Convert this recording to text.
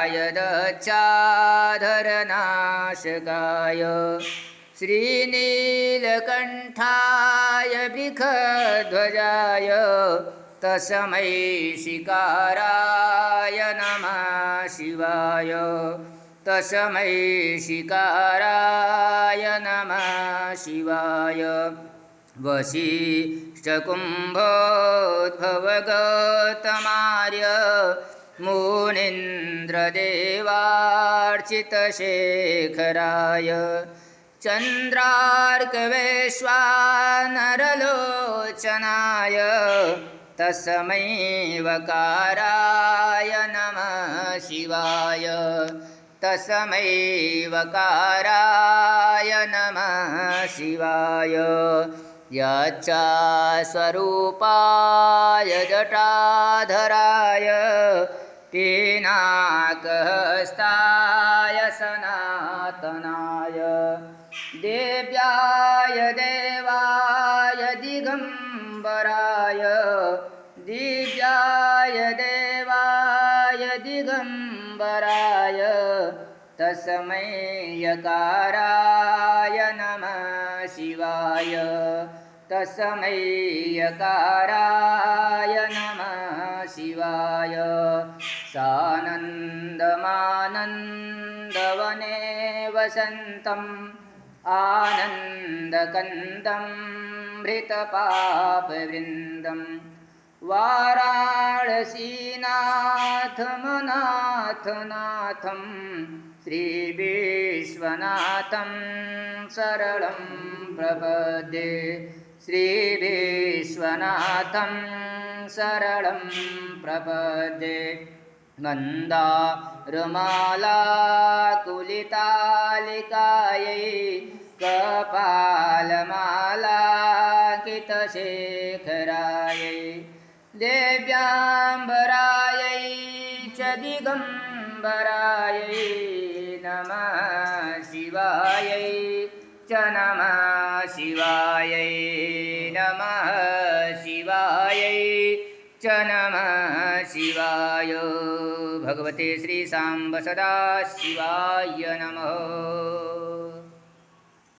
श्रीकान्ताय दच्चाधरनाशकाय श्रीनीलकण्ठाय वृषध्वजाय तस्मै शिकाराय नमः शिवाय तस्मै शिकाराय नमः शिवाय वसिष्ठकुम्भोद्भवगौतमार्य मुनीन्द्रदेवार्चितशेखराय चन्द्रार्कवैश्वानरलोचनाय तस्मै वकाराय नमः शिवाय तस्मै वकाराय नमः शिवाय यच्चास्वरूपाय जटाधराय पिनाकहस्ताय सनातनाय देव्याय देवाय दिगम्बराय दिव्याय देवाय दिगम्बराय तस्मै यकाराय नमः शिवाय तस्मै यकाराय नमः शिवाय सानन्दमानन्दवने वसन्तम् आनन्दकन्दं मृतपापवृन्दं वाराणसीनाथमनाथनाथं श्रीविश्वनाथं शरणं प्रपद्ये श्रीविश्वनाथं शरणं प्रपद्ये मन्दारमालाकुलितालिकायै कपालमालाकितशेखरायै देव्याम्बरायै च दिगम्बरायै नमः शिवायै च नमः शिवायै नमः शिवायै च नमः शिवाय भगवते श्री सांब सदा शिवाय नमः।